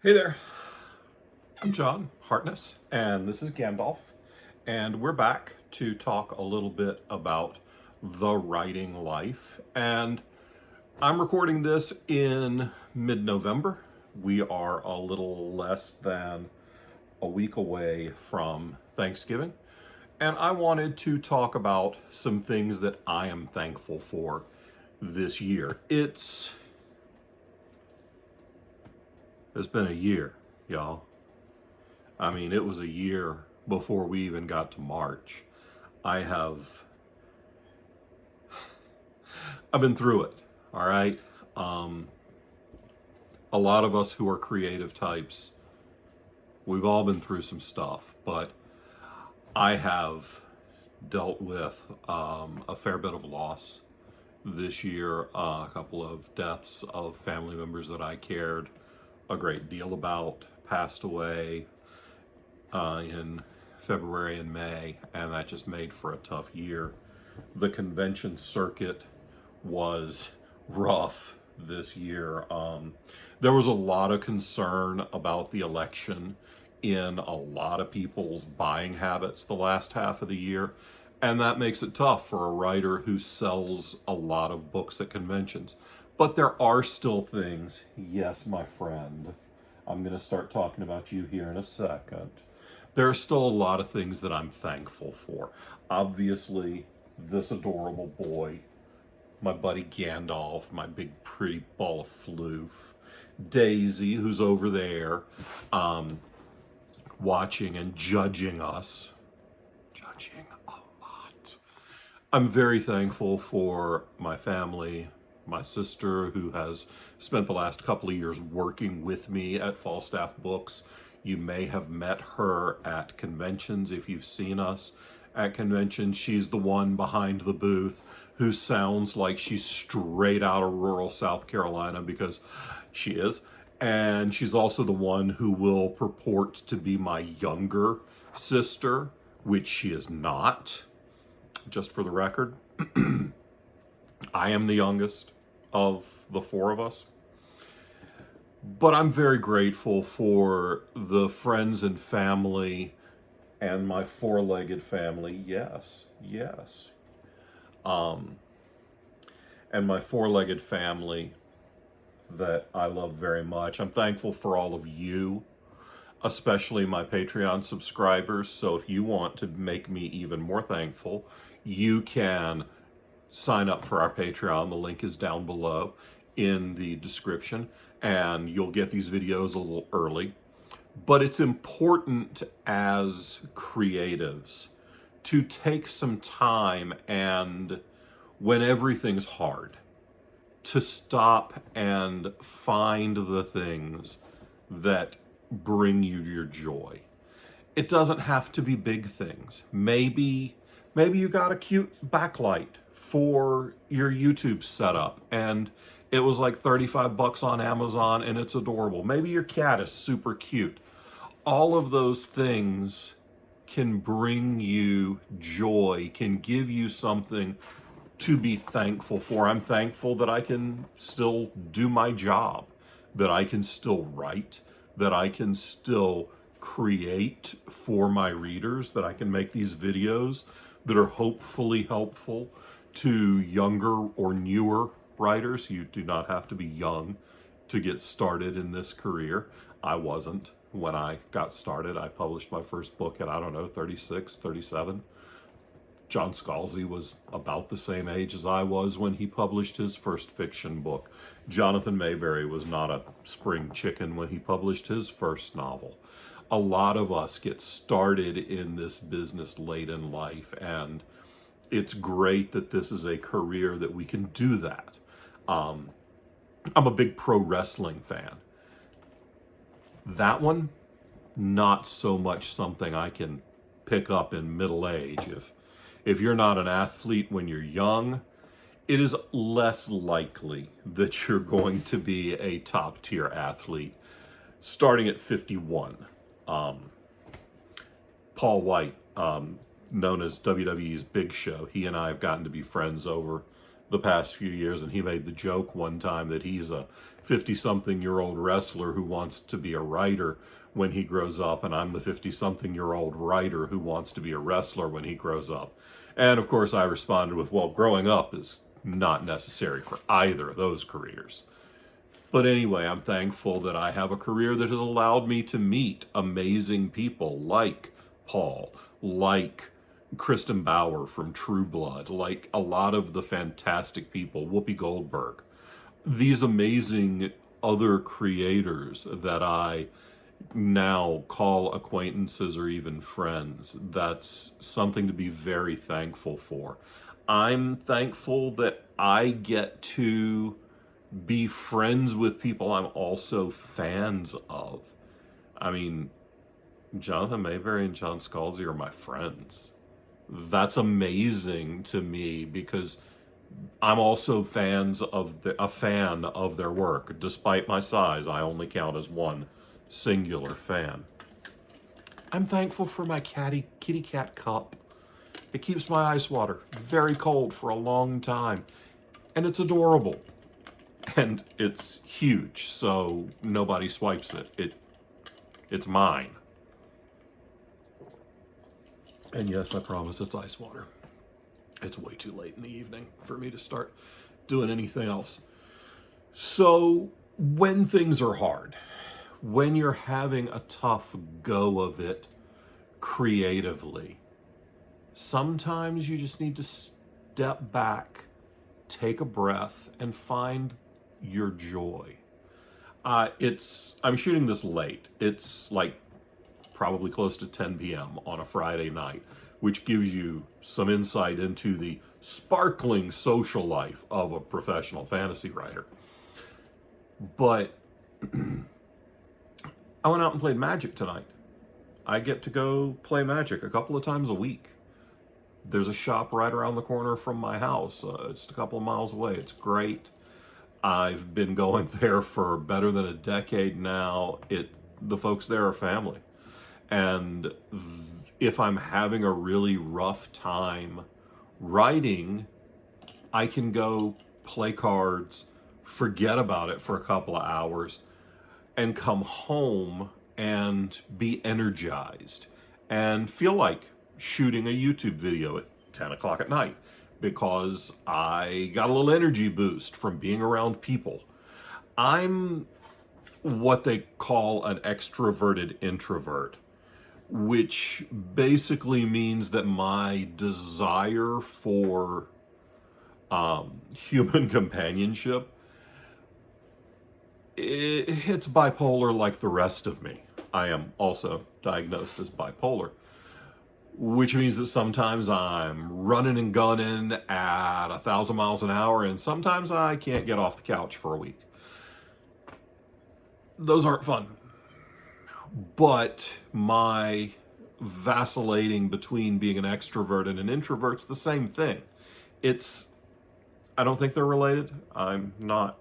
Hey there, I'm John Hartness, and this is Gandalf, and we're back to talk a little bit about the writing life. And I'm recording this in mid November. We are a little less than a week away from Thanksgiving, and I wanted to talk about some things that I am thankful for this year. It's been a year, y'all. I mean, it was a year before we even got to March. I have, I've been through it, all right? Um, a lot of us who are creative types, we've all been through some stuff, but I have dealt with a fair bit of loss this year, a couple of deaths of family members that I cared a great deal about passed away in February and May, and that just made for a tough year. The convention circuit was rough this year. There was a lot of concern about the election in a lot of people's buying habits the last half of the year, and that makes it tough for a writer who sells a lot of books at conventions. But there are still things, yes, my friend, I'm going to start talking about you here in a second. There are still a lot of things that I'm thankful for. Obviously, this adorable boy, my buddy Gandalf, my big pretty ball of floof, Daisy, who's over there um, watching and judging us. Judging a lot. I'm very thankful for my family, my sister, who has spent the last couple of years working with me at Falstaff Books. You may have met her at conventions if you've seen us at conventions. She's the one behind the booth who sounds like she's straight out of rural South Carolina, because she is. And she's also the one who will purport to be my younger sister, which she is not, just for the record. I am the youngest of the four of us. But I'm very grateful for the friends and family and my four-legged family. Yes, yes. Um, and my four-legged family that I love very much. I'm thankful for all of you, especially my Patreon subscribers. So if you want to make me even more thankful, you can sign up for our Patreon. The link is down below in the description, and you'll get these videos a little early. But it's important as creatives to take some time, and when everything's hard, to stop and find the things that bring you your joy. It doesn't have to be big things. Maybe you got a cute backlight for your YouTube setup and it was like 35 bucks on Amazon and it's adorable. Maybe your cat is super cute. All of those things can bring you joy, can give you something to be thankful for. I'm thankful that I can still do my job, that I can still write, that I can still create for my readers, that I can make these videos that are hopefully helpful to younger or newer writers. You do not have to be young to get started in this career. I wasn't when I got started. I published my first book at, I don't know, 36, 37. John Scalzi was about the same age as I was when he published his first fiction book. Jonathan Mayberry was not a spring chicken when he published his first novel. A lot of us get started in this business late in life, and it's great that this is a career that we can do that. I'm a big pro wrestling fan. That one, not so much something I can pick up in middle age. If you're not an athlete when you're young, it is less likely that you're going to be a top tier athlete starting at 51. Paul White, known as WWE's Big Show, he and I have gotten to be friends over the past few years, and he made the joke one time that he's a 50-something-year-old wrestler who wants to be a writer when he grows up, and I'm the 50-something-year-old writer who wants to be a wrestler when he grows up. And of course I responded with, well, growing up is not necessary for either of those careers. But anyway, I'm thankful that I have a career that has allowed me to meet amazing people like Paul, like Kristen Bauer from True Blood, like a lot of the fantastic people, Whoopi Goldberg, these amazing other creators that I now call acquaintances or even friends. That's something to be very thankful for. I'm thankful that I get to be friends with people I'm also fans of. I mean, Jonathan Mayberry and John Scalzi are my friends. That's amazing to me because I'm also a fan of their work. Despite my size, I only count as one singular fan. I'm thankful for my kitty cat cup. It keeps my ice water very cold for a long time, and it's adorable. And it's huge, so nobody swipes it. It's mine. And yes, I promise it's ice water. It's way too late in the evening for me to start doing anything else. So when things are hard, when you're having a tough go of it creatively, sometimes you just need to step back, take a breath, and find your joy. I'm shooting this late. It's like probably close to 10 p.m. on a Friday night, which gives you some insight into the sparkling social life of a professional fantasy writer. But I went out and played Magic tonight. I get to go play Magic a couple of times a week. There's a shop right around the corner from my house. It's a couple of miles away. It's great. I've been going there for better than a decade now. The folks there are family. And if I'm having a really rough time writing, I can go play cards, forget about it for a couple of hours, and come home and be energized and feel like shooting a YouTube video at 10 o'clock at night because I got a little energy boost from being around people. I'm what they call an extroverted introvert, which basically means that my desire for human companionship, it's bipolar like the rest of me. I am also diagnosed as bipolar, which means that sometimes I'm running and gunning at 1,000 miles an hour, and sometimes I can't get off the couch for a week. Those aren't fun. But my vacillating between being an extrovert and an introvert's the same thing. I don't think they're related. I'm not,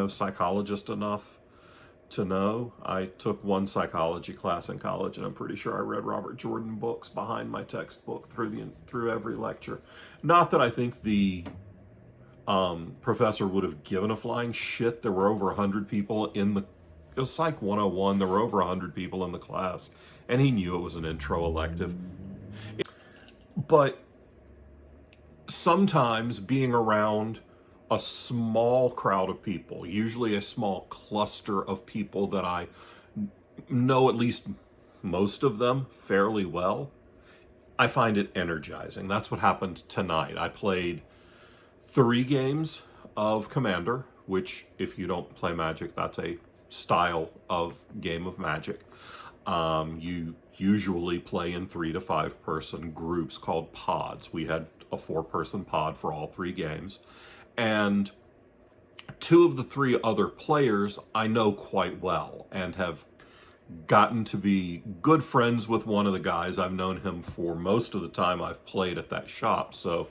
psychologist enough to know. I took one psychology class in college, and I'm pretty sure I read Robert Jordan books behind my textbook through every lecture. Not that I think the professor would have given a flying shit. There were over 100 people it was Psych 101. There were over 100 people in the class, and he knew it was an intro elective. But sometimes being around a small crowd of people, usually a small cluster of people that I know at least most of them fairly well, I find it energizing. That's what happened tonight. I played 3 games of Commander, which, if you don't play Magic, that's a style of game of Magic. You usually play in 3 to 5 person groups called pods. We had a 4-person pod for all 3 games. And 2 of the 3 other players I know quite well and have gotten to be good friends with one of the guys. I've known him for most of the time I've played at that shop, so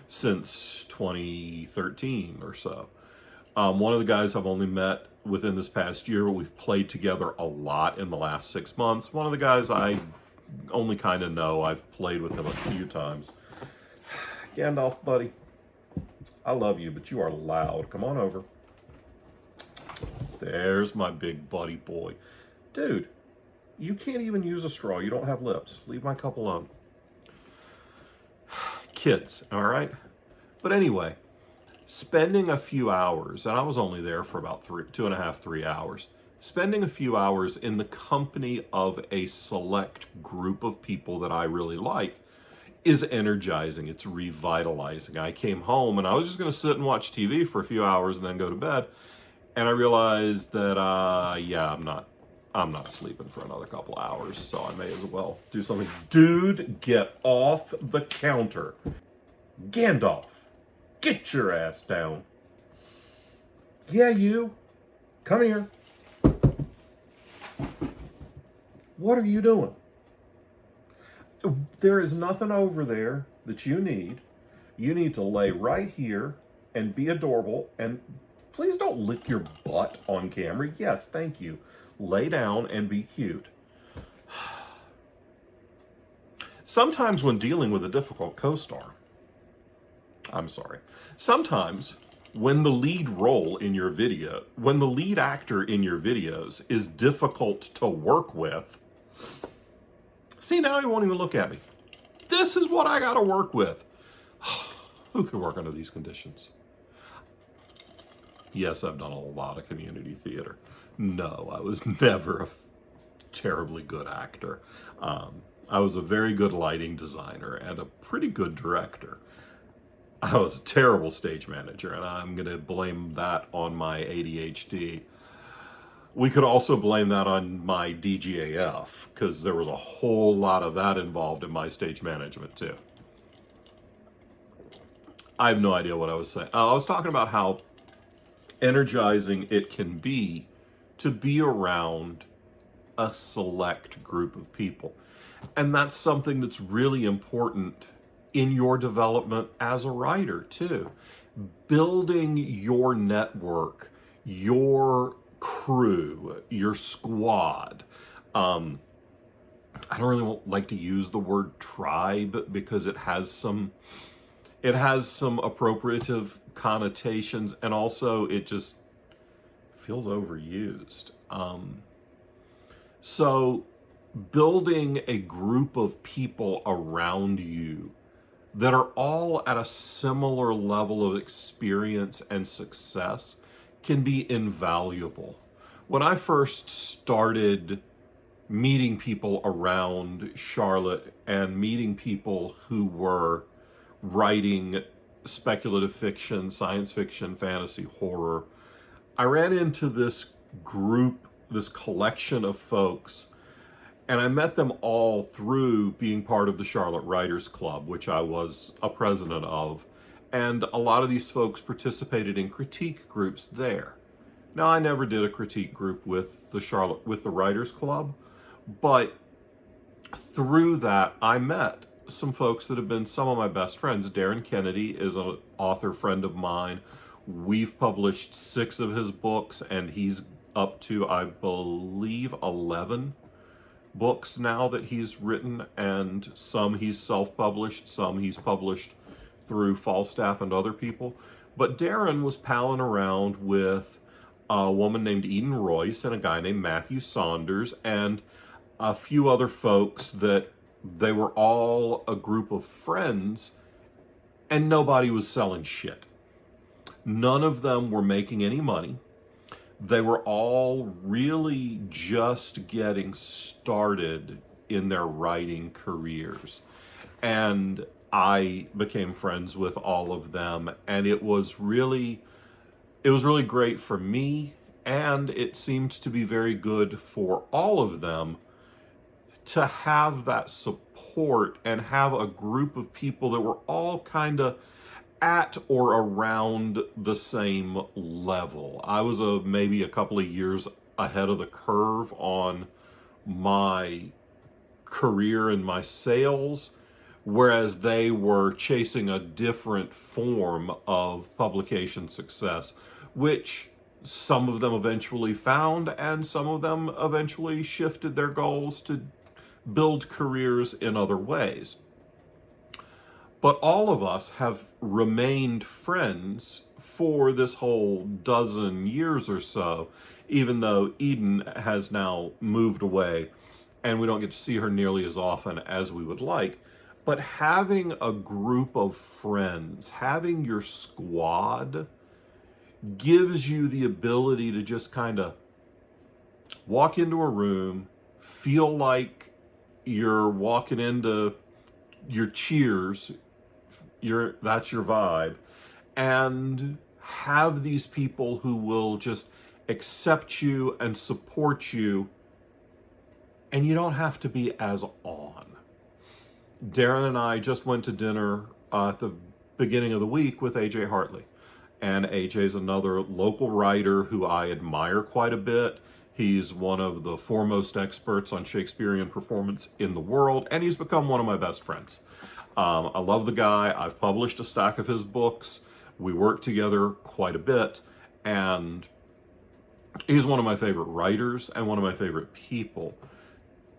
since 2013 or so. One of the guys I've only met within this past year, but we've played together a lot in the last 6 months. One of the guys I only kind of know. I've played with him a few times. Gandalf, buddy. I love you, but you are loud. Come on over. There's my big buddy boy. Dude, you can't even use a straw. You don't have lips. Leave my cup alone. Kids, all right? But anyway, spending a few hours, and I was only there for about 2.5, 3 hours, spending a few hours in the company of a select group of people that I really like is energizing. It's revitalizing. I came home and I was just going to sit and watch TV for a few hours and then go to bed. And I realized that, yeah, I'm not sleeping for another couple hours, so I may as well do something. Dude, get off the counter. Gandalf, get your ass down. Yeah, you. Come here. What are you doing? There is nothing over there that you need. You need to lay right here and be adorable. And please don't lick your butt on camera. Yes, thank you. Lay down and be cute. Sometimes when dealing with a difficult co-star, sometimes when the lead role in your video, when the lead actor in your videos is difficult to work with, see, now he won't even look at me. This is what I gotta work with. Who could work under these conditions? Yes, I've done a lot of community theater. No, I was never a terribly good actor. I was a very good lighting designer and a pretty good director. I was a terrible stage manager, and I'm going to blame that on my ADHD. We could also blame that on my DGAF, because there was a whole lot of that involved in my stage management, too. I have no idea what I was saying. I was talking about how energizing it can be to be around a select group of people. And that's something that's really important in your development as a writer, too. Building your network, your crew, your squad. I don't really like to use the word tribe because it has some appropriative connotations, and also it just feels overused. So building a group of people around you that are all at a similar level of experience and success can be invaluable. When I first started meeting people around Charlotte and meeting people who were writing speculative fiction, science fiction, fantasy, horror, I ran into this group, this collection of folks, and I met them all through being part of the Charlotte Writers Club, which I was a president of. And a lot of these folks participated in critique groups there. Now, I never did a critique group with the Writers Club, but through that, I met some folks that have been some of my best friends. Darren Kennedy is an author friend of mine. We've published 6 of his books, and he's up to, I believe, 11 books now that he's written, and some he's self-published, some he's published through Falstaff and other people. But Darren was palling around with a woman named Eden Royce and a guy named Matthew Saunders and a few other folks that they were all a group of friends, and nobody was selling shit. None of them were making any money. They were all really just getting started in their writing careers. And I became friends with all of them, and it was really great for me, and it seemed to be very good for all of them to have that support and have a group of people that were all kind of at or around the same level. I was maybe a couple of years ahead of the curve on my career and my sales, whereas they were chasing a different form of publication success, which some of them eventually found, and some of them eventually shifted their goals to build careers in other ways. But all of us have remained friends for this whole dozen years or so, even though Eden has now moved away and we don't get to see her nearly as often as we would like. But having a group of friends, having your squad, gives you the ability to just kind of walk into a room, feel like you're walking into your Cheers, that's your vibe, and have these people who will just accept you and support you, and you don't have to be as on. Darren and I just went to dinner at the beginning of the week with AJ Hartley. And AJ's another local writer who I admire quite a bit. He's one of the foremost experts on Shakespearean performance in the world, and he's become one of my best friends. I love the guy. I've published a stack of his books. We work together quite a bit, and he's one of my favorite writers and one of my favorite people.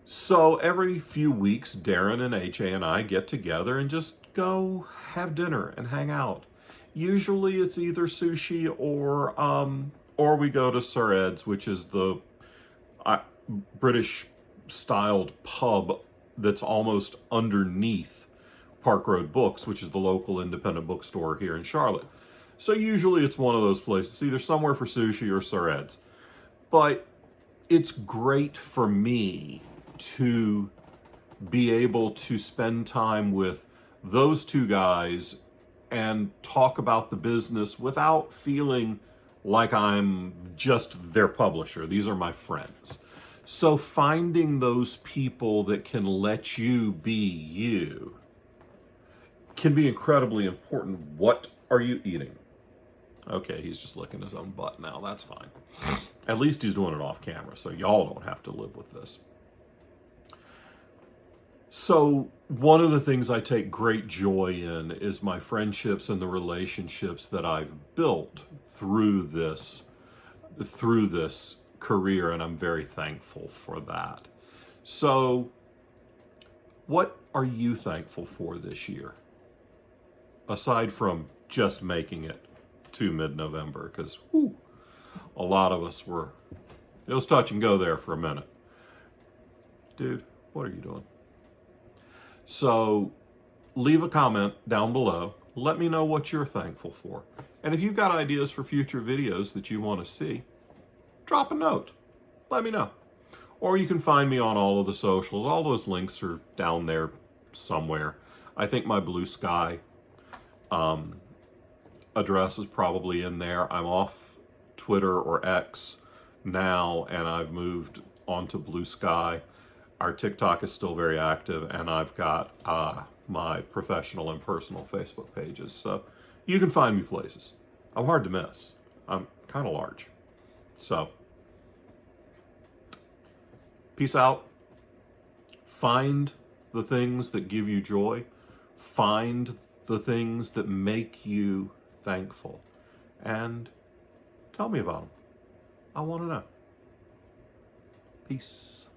So every few weeks, Darren and AJ and I get together and just go have dinner and hang out. Usually it's either sushi or we go to Sir Ed's, which is the British styled pub that's almost underneath Park Road Books, which is the local independent bookstore here in Charlotte. So usually it's one of those places, either somewhere for sushi or Sir Ed's. But it's great for me to be able to spend time with those two guys and talk about the business without feeling like I'm just their publisher. These are my friends. So finding those people that can let you be you can be incredibly important. What are you eating? Okay, he's just licking his own butt now. That's fine. At least he's doing it off camera, so y'all don't have to live with this. So one of the things I take great joy in is my friendships and the relationships that I've built through this career, and I'm very thankful for that. So what are you thankful for this year? Aside from just making it to mid-November, because a lot of us it was touch and go there for a minute. Dude, what are you doing? So leave a comment down below. Let me know what you're thankful for. And if you've got ideas for future videos that you want to see, drop a note. Let me know. Or you can find me on all of the socials. All those links are down there somewhere. I think my Blue Sky address is probably in there. I'm off Twitter or X now, and I've moved onto Blue Sky. Our TikTok is still very active, and I've got my professional and personal Facebook pages. So you can find me places. I'm hard to miss. I'm kind of large. So peace out. Find the things that give you joy. Find the things that make you thankful. And tell me about them. I want to know. Peace.